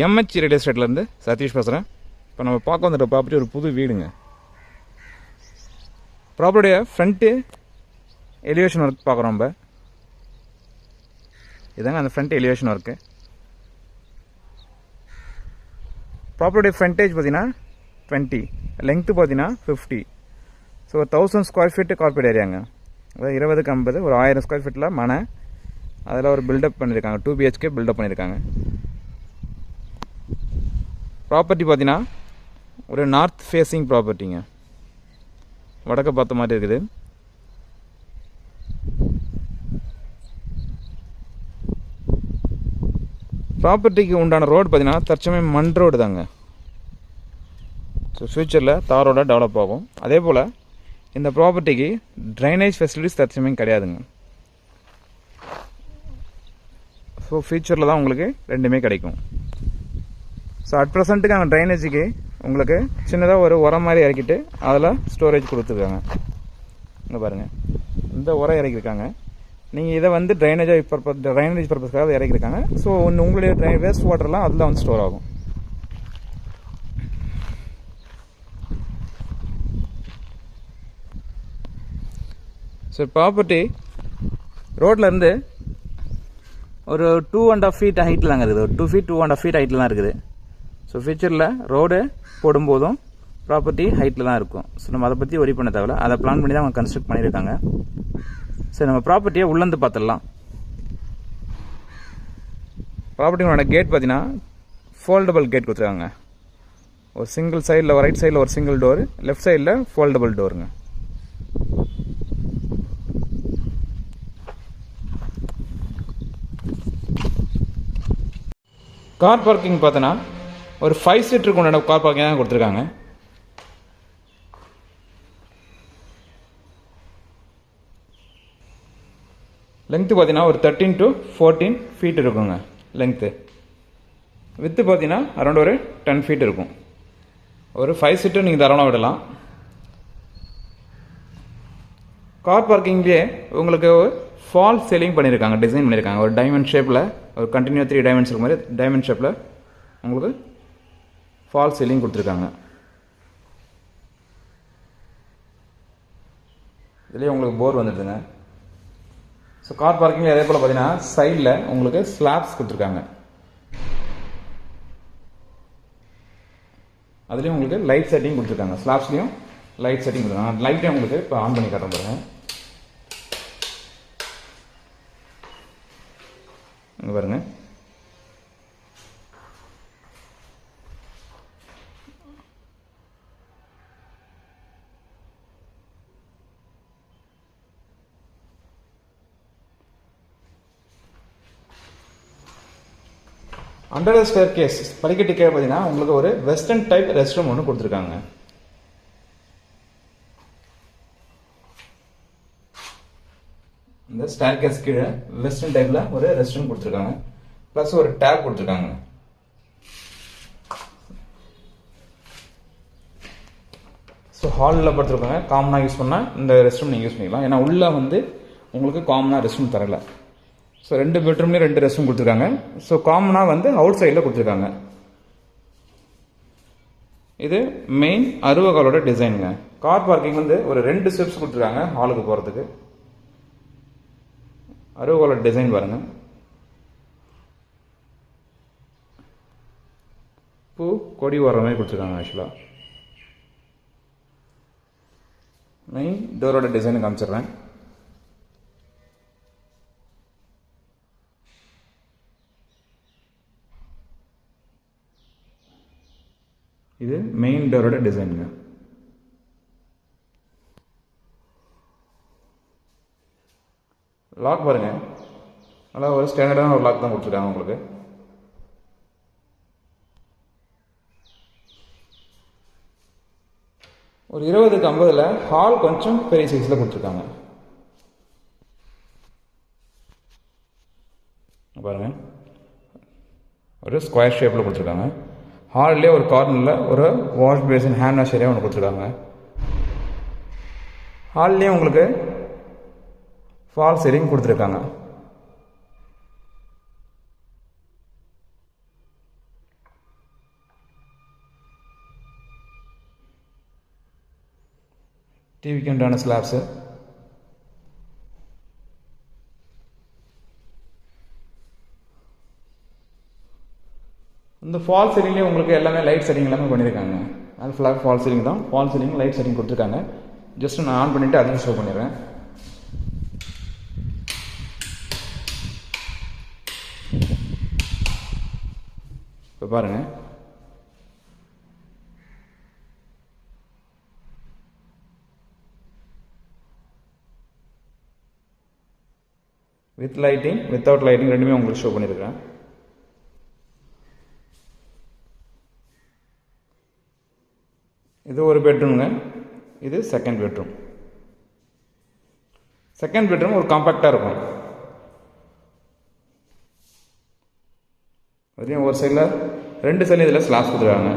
MH real எஸ்டேட்லேருந்து Satish பேசுகிறேன். இப்போ நம்ம பார்க்க வந்துட்ட ப்ராப்பர்ட்டி ஒரு புது வீடுங்க. ப்ராப்பர்ட்டியோட ஃப்ரண்ட்டு எலிவேஷன் ஒர்க் பார்க்குறோம். நம்ம இதாங்க அந்த ஃப்ரண்ட் எலிவேஷன் ஒர்க்கு. ப்ராப்பர்ட்டியோட ஃப்ரண்டேஜ் பார்த்தீங்கன்னா 20, லெங்க்த்து பார்த்தீங்கன்னா 50. ஸோ 1000 ஸ்கொயர் ஃபீட்டு கார்பரேட் ஏரியாங்க. அதாவது 20க்கு 50 ஒரு 1000 ஸ்கொயர் ஃபீட்டில் மனை அதில் ஒரு பில்டப் பண்ணியிருக்காங்க. 2 BHK பில்டப் பண்ணியிருக்காங்க. ப்ராப்பர்ட்டி பார்த்தீங்கன்னா ஒரு நார்த் ஃபேஸிங் ப்ராப்பர்ட்டிங்க. வடக்க பார்த்த மாதிரி இருக்குது. ப்ராப்பர்ட்டிக்கு உண்டான ரோடு பார்த்தீங்கன்னா தற்சமயம் மண் ரோடு தாங்க. ஸோ ஃப்யூச்சரில் தாரோட டெவலப் ஆகும். அதே போல் இந்த ப்ராப்பர்ட்டிக்கு ட்ரைனேஜ் ஃபெசிலிட்டிஸ் தற்சமயம் கிடையாதுங்க. ஸோ ஃப்யூச்சரில் தான் உங்களுக்கு ரெண்டுமே கிடைக்கும். ஸோ அட் ப்ரெசண்ட்டுக்கு அங்கே ட்ரைனேஜுக்கு உங்களுக்கு சின்னதாக ஒரு உரம் மாதிரி இறக்கிட்டு அதில் ஸ்டோரேஜ் கொடுத்துருக்காங்க. இங்கே பாருங்கள், இந்த உரம் இறக்கியிருக்காங்க. நீங்கள் இதை வந்து ட்ரைனேஜ் பர்பஸ்க்காக இறக்கியிருக்காங்க. ஸோ உங்களுடைய வேஸ்ட் வாட்டர்லாம் அதில் வந்து ஸ்டோர் ஆகும். ஸோ ப்ராப்பர்ட்டி ரோட்லேருந்து ஒரு 2.5 feet ஹைட்டில் தாங்க இருக்குது. ஒரு 2 feet 2.5 feet ஹைட்டில் தான் இருக்குது. ஸோ ஃபியூச்சரில் ரோடு போடும்போதும் ப்ராப்பர்ட்டி ஹைட்டில் தான் இருக்கும். ஸோ நம்ம அதை பற்றி ஒரி பண்ண தேவையில்ல. அதை பிளான் பண்ணி தான் அவங்க கன்ஸ்ட்ரக்ட் பண்ணியிருக்காங்க. சரி, நம்ம ப்ராப்பர்ட்டியை உள்ளேருந்து பார்த்துடலாம். ப்ராப்பர்ட்டியோட கேட் பார்த்தீங்கன்னா ஃபோல்டபுள் கேட் கொடுத்துருக்காங்க. ஒரு சிங்கிள் சைடில் ரைட் சைடில் ஒரு சிங்கிள் டோர், லெஃப்ட் சைடில் ஃபோல்டபுள் டோருங்க. கார் பார்க்கிங் பார்த்தோன்னா ஒரு 5 seater உண்டான கார் பார்க்கிங் தான் கொடுத்துருக்காங்க. லெங்க்த்து பார்த்தீங்கன்னா ஒரு 13 to 14 feet இருக்குங்க லெங்க்த்து. வித்து பார்த்தீங்கன்னா அரௌண்ட் ஒரு 10 feet இருக்கும். ஒரு 5 seater நீங்கள் தாராளமாக விடலாம். கார் பார்க்கிங்லேயே உங்களுக்கு ஃபால் சீலிங் பண்ணியிருக்காங்க, டிசைன் பண்ணியிருக்காங்க. ஒரு டைமண்ட் ஷேப்பில் ஒரு கண்டினியூ 3 diamonds இருக்க மாதிரி டைமண்ட் ஷேப்பில் உங்களுக்கு ஃபால் சீலிங் கொடுத்துருக்காங்க. இதுலேயே உங்களுக்கு போர் வந்துடுதுங்க. ஸோ கார் பார்க்கிங்கில் அதே போல் பார்த்தீங்கன்னா சைடில் உங்களுக்கு ஸ்லாப்ஸ் கொடுத்துருக்காங்க. அதுலேயும் உங்களுக்கு லைட் செட்டிங் கொடுத்துருக்காங்க. ஸ்லாப்ஸ்லேயும் லைட் செட்டிங் கொடுத்துருக்காங்க. லைட்டையும் உங்களுக்கு இப்போ ஆன் பண்ணி காட்டுறேன் பாருங்க. இங்கே பாருங்க, அண்டர் ஸ்டேர் கேஸ் படிக்கட்டுக்கே பார்த்தீங்கன்னா உங்களுக்கு ஒரு வெஸ்டர்ன் டைப் ரெஸ்ட் ரூம் ஒன்று கொடுத்துருக்காங்க. இந்த ஸ்டேர் கேஸ் கீழே வெஸ்டர்ன் டைப்ல ஒரு ரெஸ்ட் ரூம் கொடுத்துருக்காங்க. பிளஸ் ஒரு டேப் கொடுத்துருக்காங்க. ஸோ ஹாலில் படுத்துருக்காங்க. காமனாக யூஸ் பண்ணால் இந்த ரெஸ்ட் ரூம் நீங்கள் யூஸ் பண்ணிக்கலாம். ஏன்னா உள்ளே வந்து உங்களுக்கு காமனாக ரெஸ்ட் ரூம் தரல. ஸோ 2 பெட்ரூம்லேயும் 2 ரெஸ்ட் ரூம் கொடுத்துருக்காங்க. ஸோ காமனாக வந்து அவுட் சைடில் கொடுத்துருக்காங்க. இது மெயின் அருவகாலோட டிசைனுங்க. கார் பார்க்கிங் வந்து ஒரு 2 ஸ்டெப்ஸ் கொடுத்துருக்காங்க ஹாலுக்கு போகிறதுக்கு. அருவகாலோட டிசைன் பாருங்க. பூ கொடி வர்ற மாதிரி கொடுத்துருக்காங்க. ஆக்சுவலாக மெயின் டோரோட டிசைனை காமிச்சிடுறேன். இது மெயின் டோரோட டிசைனுங்க. லாக் பாருங்க, நல்லா ஒரு ஸ்டாண்டர்டான ஒரு லாக் தான் கொடுத்துருக்காங்க உங்களுக்கு. ஒரு 20க்கு 50ல் ஹால் கொஞ்சம் பெரிய சைஸில் கொடுத்துருக்காங்க. பாருங்க, ஒரு ஸ்கொயர் ஷேப்பில் கொடுத்துருக்காங்க. ஹால்லேயே ஒரு கார்னரில் ஒரு wash basin hand wash area ஒன்று கொடுத்துருக்காங்க. ஹால்லேயும் உங்களுக்கு ஃபால் சீலிங் கொடுத்துருக்காங்க. டிவிக்கு உண்டான ஸ்லாப்ஸு. இந்த ஃபால் சீலிங்லேயே உங்களுக்கு எல்லாமே லைட் செட்டிங் எல்லாமே பண்ணியிருக்காங்க. அது ஃபுல்லாக ஃபால் சீலிங் தான். ஃபால் சீலிங் லைட் செட்டிங் கொடுத்துருக்காங்க. ஜஸ்ட் நான் ஆன் பண்ணிவிட்டு அதையும் ஷோ பண்ணிடுறேன். இப்போ பாருங்கள், வித் லைட்டிங் வித்தவுட் லைட்டிங் ரெண்டுமே உங்களுக்கு ஷோ பண்ணியிருக்கேன். இது ஒரு பெட்ரூம்ங்க. இது செகண்ட் பெட்ரூம். செகண்ட் பெட்ரூம் ஒரு காம்பேக்டாக இருக்கும். அதையும் ஒரு சைடில் ரெண்டு சைட்லையும் இதில் ஸ்லாப்ஸ் கொடுத்துருக்காங்க.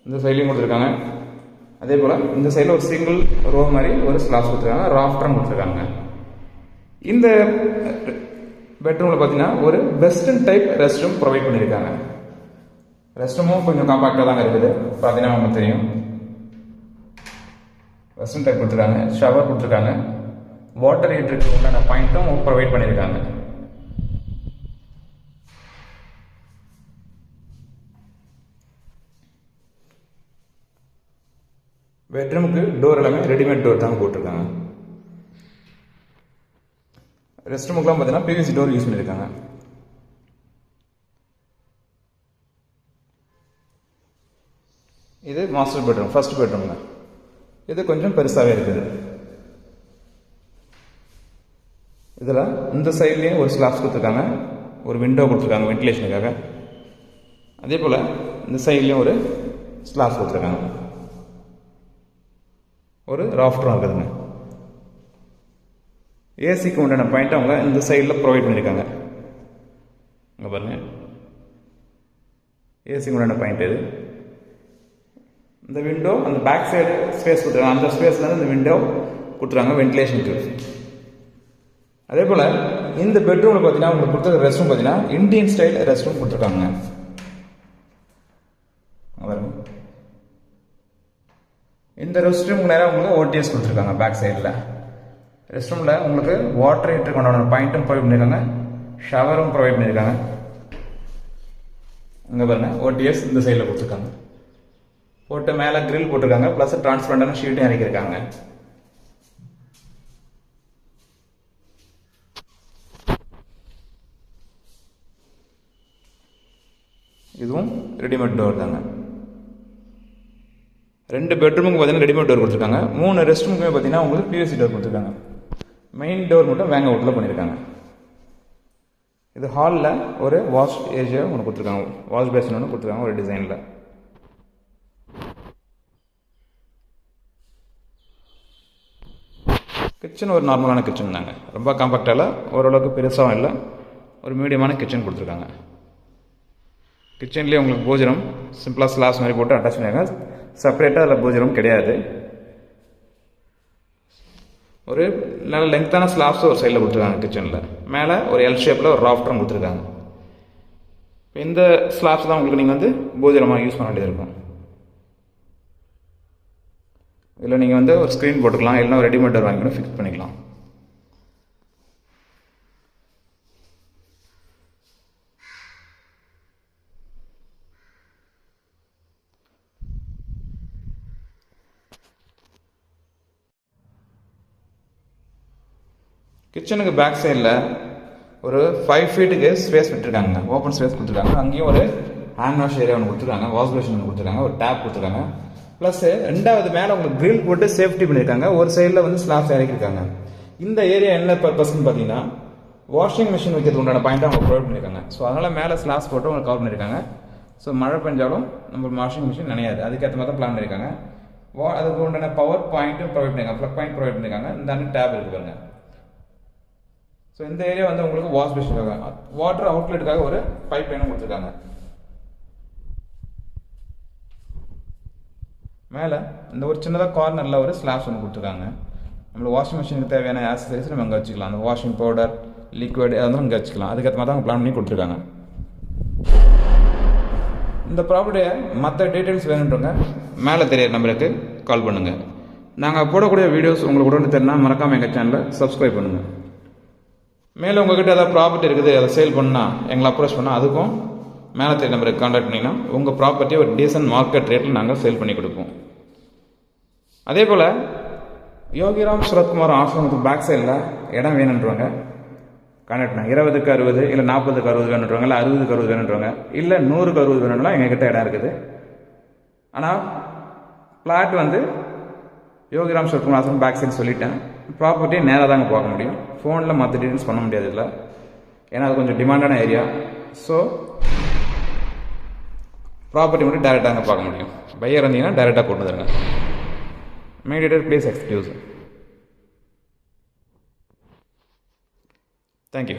இந்த சைட்லையும் கொடுத்துருக்காங்க. அதே போல் இந்த சைடில் ஒரு சிங்கிள் ரோ மாதிரி ஒரு ஸ்லாப்ஸ் கொடுத்துருக்காங்க. ராஃப்டரும் கொடுத்துருக்காங்க. இந்த பெட்ரூமில் பார்த்தீங்கன்னா ஒரு western type rest room provide பண்ணியிருக்காங்க. ரெஸ்ட் ரூமும் கொஞ்சம் காம்பாக்டாக தாங்க இருக்குது. பார்த்தீங்கன்னா உங்களுக்கு தெரியும். வெஸ்டர்ன் டைப் கொடுத்துருக்காங்க. ஷவர் கொடுத்துருக்காங்க. வாட்டர் ஹீட்டருக்கு உண்டான பாயிண்ட்டும் ப்ரொவைட் பண்ணியிருக்காங்க. பெட்ரூமுக்கு டோர் எல்லாமே ரெடிமேட் டோர் தாங்க போட்டிருக்காங்க. ரெஸ்ட் ரூமுக்குலாம் பார்த்தீங்கன்னா பிவிசி டோர் யூஸ் பண்ணியிருக்காங்க. இது மாஸ்டர் பெட்ரூம், ஃபர்ஸ்ட் பெட்ரூம்ங்க. இது கொஞ்சம் பெருசாகவே இருக்குது. இதில் இந்த சைட்லேயும் ஒரு ஸ்லாப்ஸ் கொடுத்துருக்காங்க. ஒரு விண்டோ கொடுத்துருக்காங்க வென்டிலேஷனுக்காக. அதே போல் இந்த சைட்லேயும் ஒரு ஸ்லாப்ஸ் கொடுத்துருக்காங்க. ஒரு ராஃப்டரும் இருக்குதுங்க. ஏசிக்கு உண்டான பாயிண்ட் அவங்க இந்த சைடில் ப்ரொவைட் பண்ணியிருக்காங்க. இங்கே பாருங்கள், ஏசிக்கு உண்டான பாயிண்ட் இது. இந்த விண்டோ அந்த பேக் சைடு ஸ்பேஸ் கொடுத்துருக்காங்க. அந்த ஸ்பேஸ்லேருந்து இந்த விண்டோ கொடுத்துருக்காங்க வென்டிலேஷனுக்கு. அதே போல் இந்த பெட்ரூமில் பார்த்தீங்கன்னா உங்களுக்கு கொடுத்த ரெஸ்ட் ரூம் பார்த்தீங்கன்னா இந்தியன் ஸ்டைல் ரெஸ்ட் ரூம் கொடுத்துருக்காங்க. இந்த ரெஸ்ட் ரூமுக்கு நேராக உங்களுக்கு ஓடிஎஸ் கொடுத்துருக்காங்க. பேக் சைடில் ரெஸ்ட் ரூமில் உங்களுக்கு வாட்டர் ஹீட்டருக்கு உண்டான பாயிண்ட்டும் ப்ரொவைட் பண்ணியிருக்காங்க. ஷவரும் ப்ரொவைட் பண்ணியிருக்காங்க. இங்கே பாருங்கள், ஓடிஎஸ் இந்த சைடில் கொடுத்துருக்காங்க. போட்டு மேலே கிரில் போட்டிருக்காங்க. ப்ளஸ் டிரான்ஸ்பரண்டான ஷீட்டும் இறக்கியிருக்காங்க. இதுவும் ரெடிமேட் டோர் தாங்க. ரெண்டு பெட்ரூமுக்கு பார்த்தீங்கன்னா ரெடிமேட் டோர் கொடுத்துருக்காங்க. 3 ரெஸ்ட் ரூமுக்குமே பார்த்தீங்கன்னா உங்களுக்கு பிவிசி டோர் கொடுத்துருக்காங்க. மெயின் டோர் மட்டும் வேங்க அவுட்டில் பண்ணியிருக்காங்க. இது ஹாலில் ஒரு வாஷ் ஏரியா ஒன்று கொடுத்துருக்காங்க. வாஷ் பேசின் ஒன்று கொடுத்துருக்காங்க ஒரு டிசைனில். கிச்சன் ஒரு நார்மலான கிச்சன் தாங்க. ரொம்ப காம்பாக்டாக இல்லை, ஓரளவுக்கு பெருசாகவும் இல்லை, ஒரு மீடியமான கிச்சன் கொடுத்துருக்காங்க. கிச்சன்லேயே உங்களுக்கு போஜனம் சிம்பிளாக ஸ்லாப்ஸ் மாதிரி போட்டு அட்டாச் பண்ணியிருக்காங்க. செப்பரேட்டாக அதில் போஜனம் கிடையாது. ஒரு நல்ல லெங்க்த்தான ஸ்லாப்ஸும் ஒரு சைடில் கொடுத்துருக்காங்க. கிச்சனில் மேலே ஒரு எல் ஷேப்பில் ஒரு ராஃப்டரும் கொடுத்துருக்காங்க. இந்த ஸ்லாப்ஸ் தான் உங்களுக்கு நீங்கள் வந்து போஜனமாக யூஸ் பண்ண வேண்டியது இருக்கும். இதில் நீங்கள் வந்து ஒரு ஸ்க்ரீன் போட்டுக்கலாம், இல்லைனா ஒரு ரெடிமேட் டோர் வாங்கி கூட ஃபிக்ஸ் பண்ணிக்கலாம். கிச்சனுக்கு பேக் சைடில் ஒரு 5 ஃபீட்டுக்கு ஸ்பேஸ் விட்டுருக்காங்க. ஓப்பன் ஸ்பேஸ் கொடுத்துருக்காங்க. அங்கேயும் ஒரு ஹேண்ட் வாஷ் ஏரியா ஒன்று கொடுத்துருக்காங்க. வாஷ் பேஷன் ஒன்று கொடுத்துருக்காங்க. ஒரு டேப் கொடுத்துருக்காங்க. ப்ளஸ் ரெண்டாவது மேலே உங்களுக்கு கிரில் போட்டு சேஃப்டி பண்ணியிருக்காங்க. ஒரு சைடில் வந்து ஸ்லாப்ஸ் இறக்கிருக்காங்க. இந்த ஏரியா என்ன பர்பஸ்ன்னு பார்த்தீங்கன்னா வாஷிங் மிஷின் வைக்கிறது உண்டான பாயிண்ட் அவங்க ப்ரொவைட் பண்ணியிருக்காங்க. ஸோ அதனால் மேலே ஸ்லாப்ஸ் போட்டு அவங்க கவர் பண்ணியிருக்காங்க. ஸோ மழை பெஞ்சாலும் நம்ம வாஷிங் மிஷின் நினையாது. அதுக்கேற்ற மாதிரி தான் பிளான் பண்ணியிருக்காங்க. அதுக்கு உண்டான பவர் பாயிண்ட்டும் ப்ரொவைட் பண்ணியிருக்காங்க. ப்ளக் பாயிண்ட் ப்ரொவைட் பண்ணியிருக்காங்க. இந்த டேப் இருக்கு பாருங்க. ஸோ இந்த ஏரியா வந்து உங்களுக்கு வாஷ் பேஷனுக்காக, வாட்டர் அவுட்லெட்டுக்காக ஒரு பைப் லைனும் கொடுத்துருக்காங்க. மேலே இந்த ஒரு சின்னதாக கார்னரில் ஒரு ஸ்லாப்ஸ் ஒன்று கொடுத்துருக்காங்க. நம்மளுக்கு வாஷிங் மிஷினுக்கு தேவையான ஆக்சசரிஸ் நம்ம அங்கே வச்சுக்கலாம். அந்த வாஷிங் பவுடர், லிக்விட் அதெல்லாம் இங்கே வச்சுக்கலாம். அதுக்கேற்ற மாதிரி தான் அவங்க பிளான் பண்ணி கொடுத்துருக்காங்க. இந்த ப்ராப்பர்ட்டியை மற்ற டீட்டெயில்ஸ் வேணுன்றவங்க மேலே தெரியற நம்பருக்கு கால் பண்ணுங்கள். நாங்கள் போடக்கூடிய வீடியோஸ் உங்களுக்கு உடனே தெரினா மறக்காமல் எங்கள் சேனலை சப்ஸ்கிரைப் பண்ணுங்கள். மேலே உங்கள்கிட்ட ஏதாவது ப்ராப்பர்ட்டி இருக்குது, அதை சேல் பண்ணால் எங்களை அப்ரோச் பண்ணால் அதுக்கும் மேலே தெரிய நம்பருக்கு கான்டாக்ட் பண்ணிங்கன்னா உங்கள் ப்ராப்பர்ட்டியை ஒரு டீசன்ட் மார்க்கெட் ரேட்டில் நாங்கள் சேல் பண்ணி கொடுப்போம். அதே போல் யோகிராம் சுரத்குமார் ஆசிரமத்துக்கு பேக் சைடில் இடம் வேணுன்றவங்க கான்டாக்ட் பண்ணாங்க. 20க்கு 60 இல்லை 40க்கு 60 வேணுன்றவங்க, இல்லை 60க்கு 60 வேணுன்றவங்க, இல்லை 100க்கு 60 வேணும்னா எங்ககிட்ட இடம் இருக்குது. ஆனால் பிளாட் வந்து யோகிராம் சுரத்குமார் ஆசிரமம் பேக் சைடு சொல்லிட்டேன். ப்ராப்பர்ட்டியை நேராக தாங்க பார்க்க முடியும், ஃபோனில் மற்ற டீட்டெயில்ஸ் பண்ண முடியாது இல்லை, ஏன்னா அது கொஞ்சம் டிமாண்டான ஏரியா. ஸோ ப்ராப்பர்ட்டி மட்டும் டேரெக்டாக அங்கே பார்க்க முடியும். பையர் இருந்தீங்கன்னா டேரெக்டாக கொண்டு வந்துருங்க. Mediator please excuse. தேங்க்யூ.